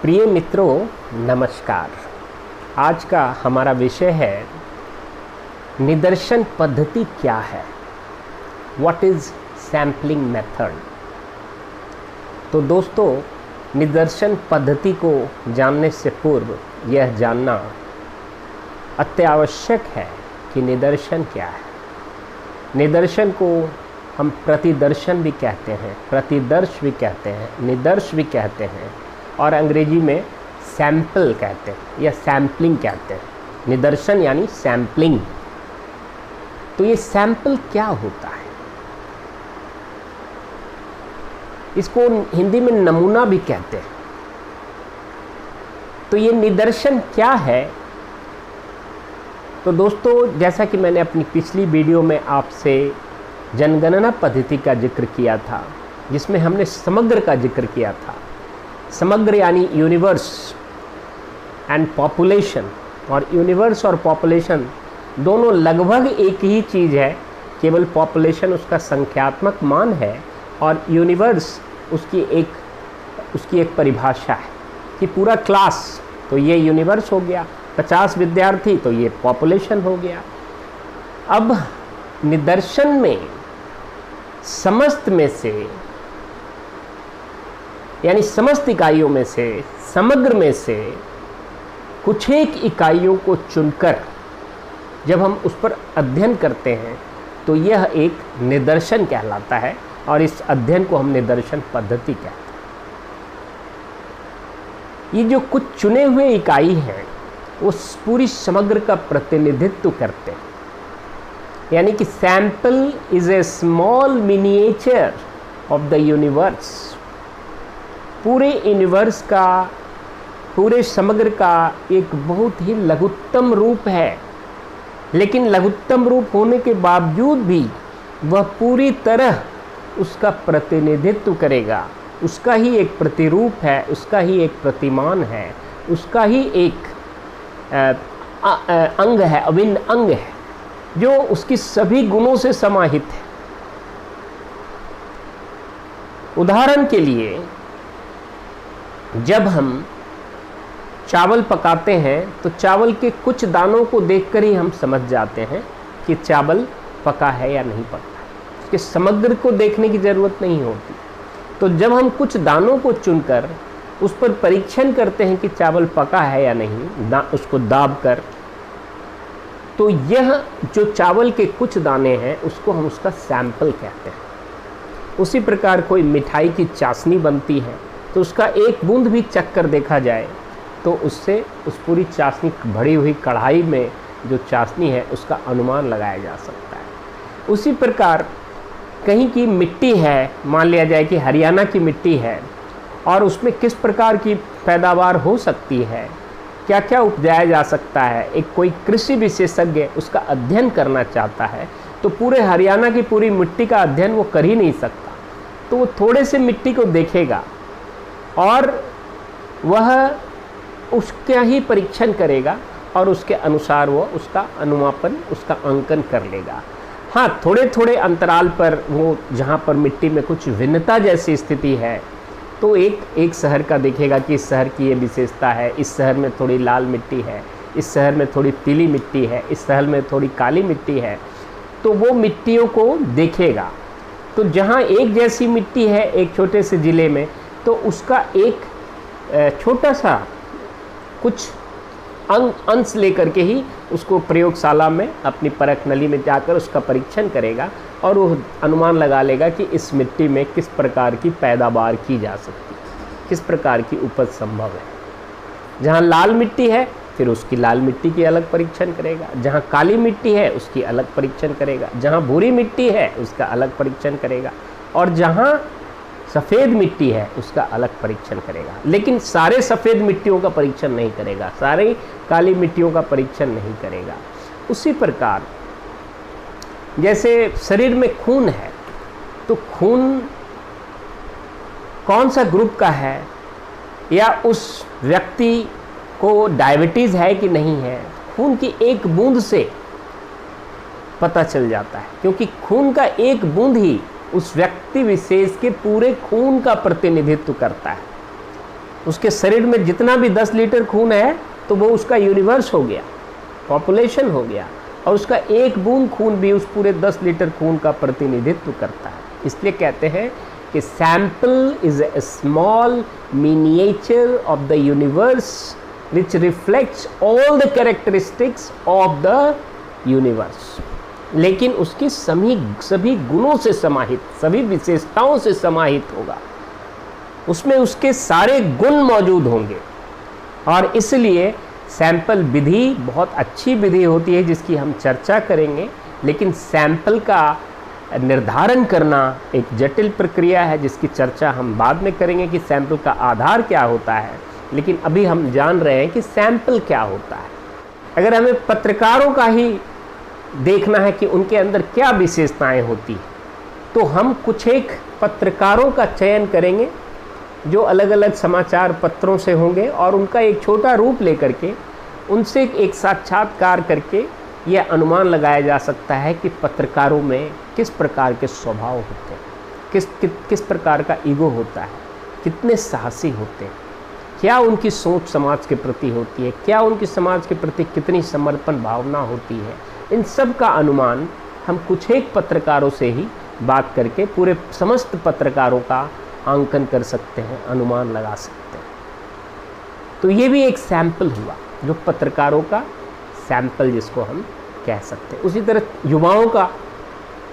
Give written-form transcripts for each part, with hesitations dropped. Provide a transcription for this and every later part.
प्रिय मित्रों, नमस्कार। आज का हमारा विषय है निदर्शन पद्धति क्या है। What is sampling method. तो दोस्तों, निदर्शन पद्धति को जानने से पूर्व यह जानना अत्यावश्यक है कि निदर्शन क्या है। निदर्शन को हम प्रतिदर्शन भी कहते हैं, प्रतिदर्श भी कहते हैं, निदर्श भी कहते हैं और अंग्रेजी में सैंपल कहते हैं या सैम्पलिंग कहते हैं। निदर्शन यानी सैम्पलिंग। तो ये सैंपल क्या होता है? इसको हिंदी में नमूना भी कहते हैं। तो ये निदर्शन क्या है? तो दोस्तों, जैसा कि मैंने अपनी पिछली वीडियो में आपसे जनगणना पद्धति का जिक्र किया था, जिसमें हमने समग्र का जिक्र किया था। समग्र यानी यूनिवर्स एंड पॉपुलेशन, और यूनिवर्स और पॉपुलेशन दोनों लगभग एक ही चीज़ है, केवल पॉपुलेशन उसका संख्यात्मक मान है और यूनिवर्स उसकी एक परिभाषा है कि पूरा क्लास, तो ये यूनिवर्स हो गया। 50 विद्यार्थी तो ये पॉपुलेशन हो गया। अब निदर्शन में समस्त में से यानी समस्त इकाइयों में से, समग्र में से कुछ एक इकाइयों को चुनकर जब हम उस पर अध्ययन करते हैं तो यह एक निदर्शन कहलाता है और इस अध्ययन को हम निदर्शन पद्धति कहते हैं। ये जो कुछ चुने हुए इकाई हैं वो पूरी समग्र का प्रतिनिधित्व करते हैं। यानी कि sample is a small miniature of the universe. पूरे यूनिवर्स का, पूरे समग्र का एक बहुत ही लघुत्तम रूप है, लेकिन लघुत्तम रूप होने के बावजूद भी वह पूरी तरह उसका प्रतिनिधित्व करेगा। उसका ही एक प्रतिरूप है, उसका ही एक प्रतिमान है, उसका ही एक अंग है, अभिन्न अंग है, जो उसकी सभी गुणों से समाहित है। उदाहरण के लिए, जब हम चावल पकाते हैं तो चावल के कुछ दानों को देखकर ही हम समझ जाते हैं कि चावल पका है या नहीं पका है। उसके समग्र को देखने की ज़रूरत नहीं होती। तो जब हम कुछ दानों को चुनकर उस पर परीक्षण करते हैं कि चावल पका है या नहीं, उसको दाब कर, तो यह जो चावल के कुछ दाने हैं उसको हम उसका सैंपल कहते हैं। उसी प्रकार कोई मिठाई की चाशनी बनती है तो उसका एक बूंद भी चख कर देखा जाए तो उससे उस पूरी चाशनी, भरी हुई कढ़ाई में जो चाशनी है उसका अनुमान लगाया जा सकता है। उसी प्रकार कहीं की मिट्टी है, मान लिया जाए कि हरियाणा की मिट्टी है और उसमें किस प्रकार की पैदावार हो सकती है, क्या क्या उपजाया जा सकता है। एक कोई कृषि विशेषज्ञ उसका अध्ययन करना चाहता है तो पूरे हरियाणा की पूरी मिट्टी का अध्ययन वो कर ही नहीं सकता। तो वो थोड़े से मिट्टी को देखेगा और वह उसका ही परीक्षण करेगा और उसके अनुसार वो उसका अनुमापन, उसका अंकन कर लेगा। हाँ, थोड़े थोड़े अंतराल पर वो जहाँ पर मिट्टी में कुछ भिन्नता जैसी स्थिति है तो एक शहर का देखेगा कि इस शहर की ये विशेषता है, इस शहर में थोड़ी लाल मिट्टी है, इस शहर में थोड़ी पीली मिट्टी है, इस शहर में थोड़ी काली मिट्टी है। तो वो मिट्टियों को देखेगा। तो जहाँ एक जैसी मिट्टी है एक छोटे से ज़िले में, तो उसका एक छोटा सा कुछ अंश लेकर के ही उसको प्रयोगशाला में अपनी परख नली में जाकर उसका परीक्षण करेगा और वो अनुमान लगा लेगा कि इस मिट्टी में किस प्रकार की पैदावार की जा सकती है, किस प्रकार की उपज संभव है। जहाँ लाल मिट्टी है फिर उसकी लाल मिट्टी की अलग परीक्षण करेगा, जहाँ काली मिट्टी है उसकी अलग परीक्षण करेगा, जहाँ भूरी मिट्टी है उसका अलग परीक्षण करेगा और जहाँ सफ़ेद मिट्टी है उसका अलग परीक्षण करेगा। लेकिन सारे सफ़ेद मिट्टियों का परीक्षण नहीं करेगा, सारे काली मिट्टियों का परीक्षण नहीं करेगा। उसी प्रकार जैसे शरीर में खून है तो खून कौन सा ग्रुप का है या उस व्यक्ति को डायबिटीज़ है कि नहीं है, खून की एक बूंद से पता चल जाता है, क्योंकि खून का एक बूंद ही उस व्यक्ति विशेष के पूरे खून का प्रतिनिधित्व करता है। उसके शरीर में जितना भी 10 लीटर खून है तो वो उसका यूनिवर्स हो गया, पॉपुलेशन हो गया, और उसका एक बूंद खून भी उस पूरे 10 लीटर खून का प्रतिनिधित्व करता है। इसलिए कहते हैं कि sample is a small miniature of the universe which reflects all the characteristics of the universe, लेकिन उसकी सभी गुणों से समाहित, सभी विशेषताओं से समाहित होगा, उसमें उसके सारे गुण मौजूद होंगे। और इसलिए सैंपल विधि बहुत अच्छी विधि होती है जिसकी हम चर्चा करेंगे, लेकिन सैंपल का निर्धारण करना एक जटिल प्रक्रिया है जिसकी चर्चा हम बाद में करेंगे कि सैंपल का आधार क्या होता है। लेकिन अभी हम जान रहे हैं कि सैंपल क्या होता है। अगर हमें पत्रकारों का ही देखना है कि उनके अंदर क्या विशेषताएं होती हैं, तो हम कुछ एक पत्रकारों का चयन करेंगे जो अलग अलग समाचार पत्रों से होंगे, और उनका एक छोटा रूप लेकर के उनसे एक साक्षात्कार करके यह अनुमान लगाया जा सकता है कि पत्रकारों में किस प्रकार के स्वभाव होते हैं, किस प्रकार का ईगो होता है, कितने साहसी होते हैं, क्या उनकी सोच समाज के प्रति होती है, क्या उनकी समाज के प्रति कितनी समर्पण भावना होती है। इन सब का अनुमान हम कुछ एक पत्रकारों से ही बात करके पूरे समस्त पत्रकारों का आंकन कर सकते हैं, अनुमान लगा सकते हैं। तो ये भी एक सैंपल हुआ, जो पत्रकारों का सैंपल जिसको हम कह सकते हैं। उसी तरह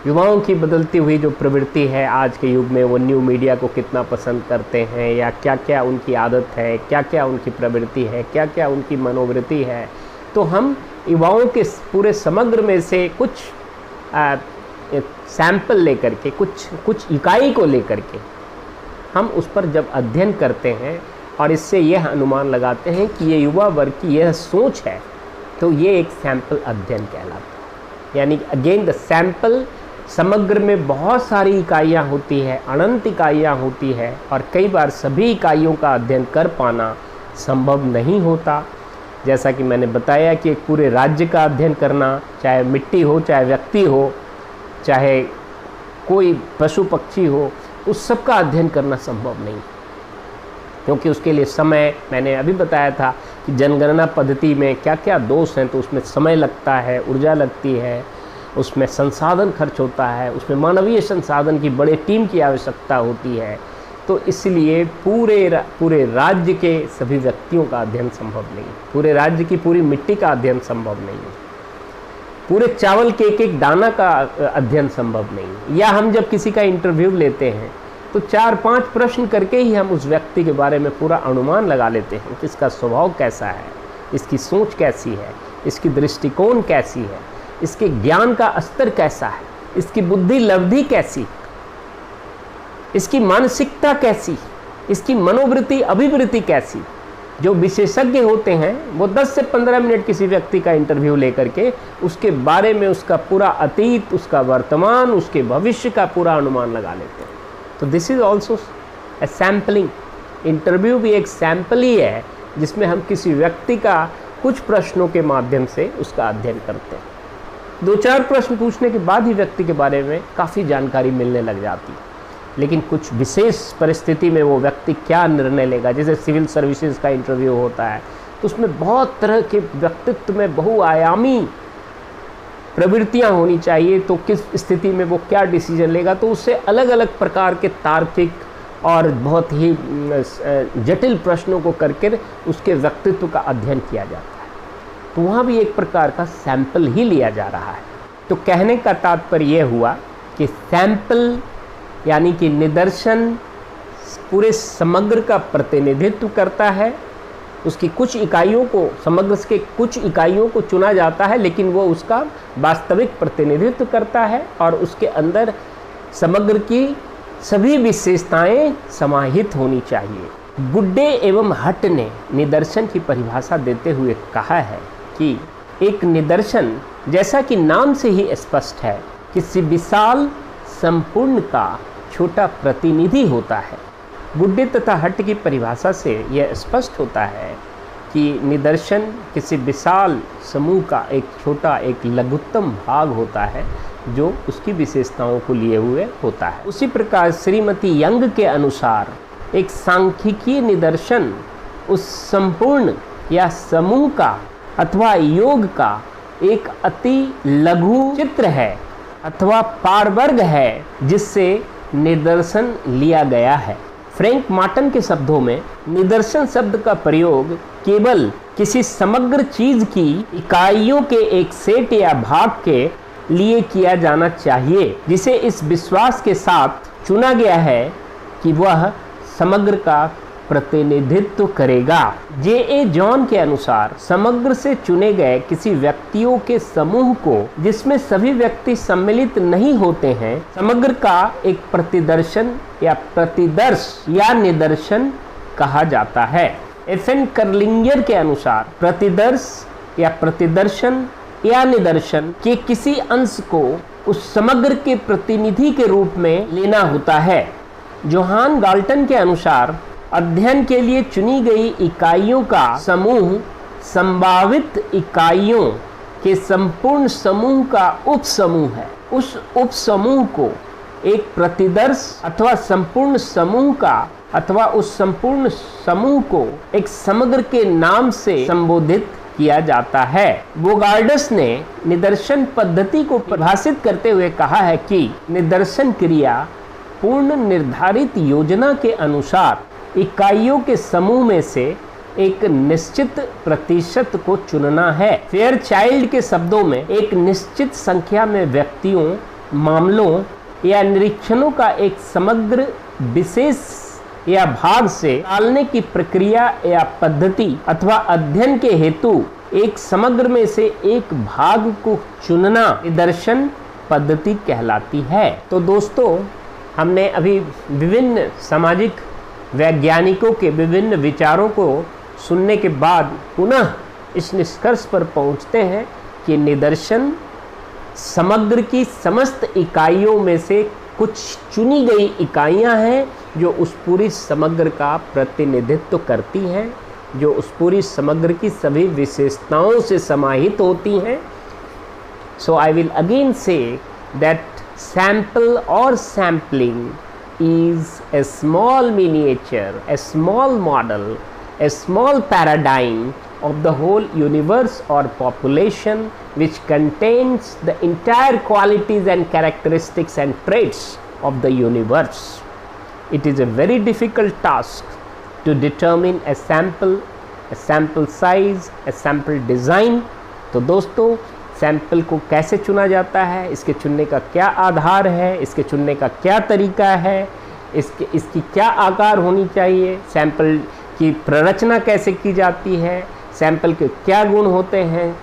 युवाओं की बदलती हुई जो प्रवृत्ति है आज के युग में, वो न्यू मीडिया को कितना पसंद करते हैं, या क्या क्या उनकी आदत है, क्या क्या उनकी प्रवृत्ति है, क्या क्या उनकी मनोवृत्ति है। तो हम युवाओं के पूरे समग्र में से कुछ सैंपल लेकर के, कुछ इकाई को लेकर के हम उस पर जब अध्ययन करते हैं और इससे यह अनुमान लगाते हैं कि ये युवा वर्ग की यह सोच है, तो ये एक सैंपल अध्ययन कहलाता है। यानी अगेन द सैंपल, समग्र में बहुत सारी इकाइयाँ होती है, अनंत इकाइयाँ होती है, और कई बार सभी इकाइयों का अध्ययन कर पाना संभव नहीं होता। जैसा कि मैंने बताया कि एक पूरे राज्य का अध्ययन करना, चाहे मिट्टी हो, चाहे व्यक्ति हो, चाहे कोई पशु पक्षी हो, उस सब का अध्ययन करना संभव नहीं, क्योंकि उसके लिए समय, मैंने अभी बताया था कि जनगणना पद्धति में क्या क्या दोष हैं, तो उसमें समय लगता है, ऊर्जा लगती है, उसमें संसाधन खर्च होता है, उसमें मानवीय संसाधन की बड़े टीम की आवश्यकता होती है। तो इसलिए पूरे राज्य के सभी व्यक्तियों का अध्ययन संभव नहीं, पूरे राज्य की पूरी मिट्टी का अध्ययन संभव नहीं, पूरे चावल के एक दाना का अध्ययन संभव नहीं। या हम जब किसी का इंटरव्यू लेते हैं तो 4-5 प्रश्न करके ही हम उस व्यक्ति के बारे में पूरा अनुमान लगा लेते हैं कि इसका स्वभाव कैसा है, इसकी सोच कैसी है, इसकी दृष्टिकोण कैसी है, इसके ज्ञान का स्तर कैसा है, इसकी बुद्धि लब्धि कैसी, इसकी मानसिकता कैसी, इसकी मनोवृत्ति अभिवृत्ति कैसी। जो विशेषज्ञ होते हैं वो 10 से 15 मिनट किसी व्यक्ति का इंटरव्यू लेकर के उसके बारे में, उसका पूरा अतीत, उसका वर्तमान, उसके भविष्य का पूरा अनुमान लगा लेते हैं। तो this is also a sampling. Interview भी एक सैंपल ही है जिसमें हम किसी व्यक्ति का कुछ प्रश्नों के माध्यम से उसका अध्ययन करते हैं। 2-4 प्रश्न पूछने के बाद ही व्यक्ति के बारे में काफ़ी जानकारी मिलने लग जाती है। लेकिन कुछ विशेष परिस्थिति में वो व्यक्ति क्या निर्णय लेगा, जैसे सिविल सर्विसेज का इंटरव्यू होता है तो उसमें बहुत तरह के व्यक्तित्व में बहुआयामी प्रवृत्तियां होनी चाहिए, तो किस स्थिति में वो क्या डिसीजन लेगा, तो उससे अलग अलग प्रकार के तार्किक और बहुत ही जटिल प्रश्नों को करके उसके व्यक्तित्व का अध्ययन किया जाता है। तो वहाँ भी एक प्रकार का सैंपल ही लिया जा रहा है। तो कहने का तात्पर्य यह हुआ कि सैंपल यानी कि निदर्शन पूरे समग्र का प्रतिनिधित्व करता है। उसकी कुछ इकाइयों को, समग्र के कुछ इकाइयों को चुना जाता है, लेकिन वो उसका वास्तविक प्रतिनिधित्व करता है और उसके अंदर समग्र की सभी विशेषताएं समाहित होनी चाहिए। गुड्डे एवं हट ने निदर्शन की परिभाषा देते हुए कहा है कि एक निदर्शन, जैसा कि नाम से ही स्पष्ट है, किसी विशाल संपूर्ण का छोटा प्रतिनिधि होता है। गुड्डे तथा हट की परिभाषा से यह स्पष्ट होता है कि निदर्शन किसी विशाल समूह का एक छोटा, एक लघुत्तम भाग होता है जो उसकी विशेषताओं को लिए हुए होता है। उसी प्रकार श्रीमती यंग के अनुसार एक सांख्यिकीय निदर्शन उस संपूर्ण या समूह का अथवा योग का एक अति लघु चित्र है अथवा पारवर्ग है जिससे निदर्शन लिया गया है। फ्रैंक मार्टन के शब्दों में निदर्शन शब्द का प्रयोग केवल किसी समग्र चीज की इकाइयों के एक सेट या भाग के लिए किया जाना चाहिए जिसे इस विश्वास के साथ चुना गया है कि वह समग्र का प्रतिनिधित्व करेगा। J.A. जॉन के अनुसार समग्र से चुने गए किसी व्यक्तियों के समूह को जिसमें सभी व्यक्ति सम्मिलित नहीं होते हैं समग्र का एक प्रतिदर्शन या प्रतिदर्श या निदर्शन कहा जाता है। F.N. कर्लिंगर के अनुसार प्रतिदर्श या प्रतिदर्शन या निदर्शन के किसी अंश को उस समग्र के प्रतिनिधि के रूप में लेना होता है। जोहान गाल्टन के अनुसार अध्ययन के लिए चुनी गई इकाइयों का समूह संभावित इकाइयों के संपूर्ण समूह का उपसमूह है। उस उपसमूह को एक प्रतिदर्श अथवा संपूर्ण समूह का अथवा उस संपूर्ण समूह को एक समग्र के नाम से संबोधित किया जाता है। बोगार्डस ने निदर्शन पद्धति को परिभाषित करते हुए कहा है कि निदर्शन क्रिया पूर्ण निर्धारित योजना के अनुसार इकाइयों के समूह में से एक निश्चित प्रतिशत को चुनना है। फेयरचाइल्ड के शब्दों में एक निश्चित संख्या में व्यक्तियों, मामलों या निरीक्षणों का एक समग्र विशेष या भाग से निकालने की प्रक्रिया या पद्धति अथवा अध्ययन के हेतु एक समग्र में से एक भाग को चुनना निदर्शन पद्धति कहलाती है। तो दोस्तों, हमने अभी विभिन्न सामाजिक वैज्ञानिकों के विभिन्न विचारों को सुनने के बाद पुनः इस निष्कर्ष पर पहुंचते हैं कि निदर्शन समग्र की समस्त इकाइयों में से कुछ चुनी गई इकाइयां हैं जो उस पूरी समग्र का प्रतिनिधित्व करती हैं, जो उस पूरी समग्र की सभी विशेषताओं से समाहित होती हैं। So I will again say that sample or sampling is a small miniature, a small model, a small paradigm of the whole universe or population which contains the entire qualities and characteristics and traits of the universe. It is a very difficult task to determine a sample size, a sample design. तो दोस्तों, sample को कैसे चुना जाता है, इसके चुनने का क्या आधार है, इसके चुनने का क्या तरीका है, इसकी क्या आकार होनी चाहिए, सैंपल की प्ररचना कैसे की जाती है, सैंपल के क्या गुण होते हैं,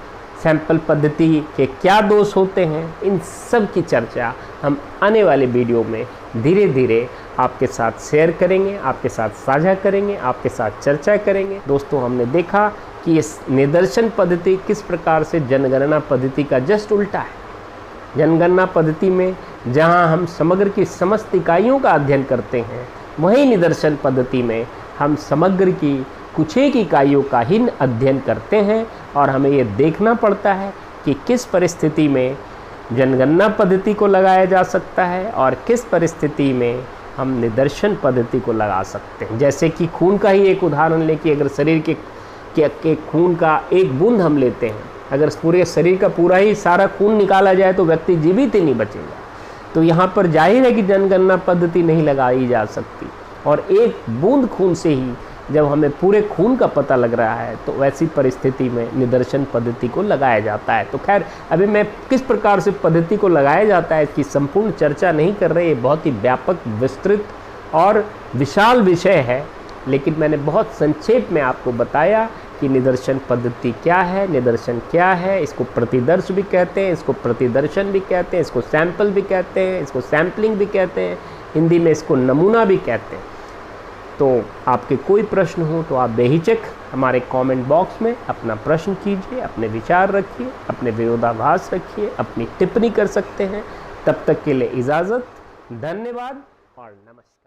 सैंपल पद्धति के क्या दोष होते हैं, इन सब की चर्चा हम आने वाले वीडियो में धीरे धीरे आपके साथ शेयर करेंगे, आपके साथ साझा करेंगे, आपके साथ चर्चा करेंगे। दोस्तों, हमने देखा कि इस निदर्शन पद्धति किस प्रकार से जनगणना पद्धति का जस्ट उल्टा है। जनगणना पद्धति में जहां हम समग्र की समस्त इकाइयों का अध्ययन करते हैं, वहीं निदर्शन पद्धति में हम समग्र की कुछ एक इकाइयों का ही अध्ययन करते हैं और हमें ये देखना पड़ता है कि किस परिस्थिति में जनगणना पद्धति को लगाया जा सकता है और किस परिस्थिति में हम निदर्शन पद्धति को लगा सकते हैं। जैसे कि खून का ही एक उदाहरण ले कि अगर शरीर के खून का एक बूंद हम लेते हैं, अगर पूरे शरीर का पूरा ही सारा खून निकाला जाए तो व्यक्ति जीवित ही नहीं बचेगा। तो यहाँ पर जाहिर है कि जनगणना पद्धति नहीं लगाई जा सकती, और एक बूंद खून से ही जब हमें पूरे खून का पता लग रहा है तो वैसी परिस्थिति में निदर्शन पद्धति को लगाया जाता है। तो खैर, अभी मैं किस प्रकार से पद्धति को लगाया जाता है इसकी संपूर्ण चर्चा नहीं कर रहे, ये बहुत ही व्यापक, विस्तृत और विशाल विषय है, लेकिन मैंने बहुत संक्षेप में आपको बताया कि निदर्शन पद्धति क्या है, निदर्शन क्या है। इसको प्रतिदर्श भी कहते हैं, इसको प्रतिदर्शन भी कहते हैं, इसको सैंपल भी कहते हैं, इसको सैम्पलिंग भी कहते हैं, हिंदी में इसको नमूना भी कहते हैं। तो आपके कोई प्रश्न हो तो आप बेहिचक हमारे कमेंट बॉक्स में अपना प्रश्न कीजिए, अपने विचार रखिए, अपने विरोधाभास रखिए, अपनी टिप्पणी कर सकते हैं। तब तक के लिए इजाज़त, धन्यवाद और नमस्कार।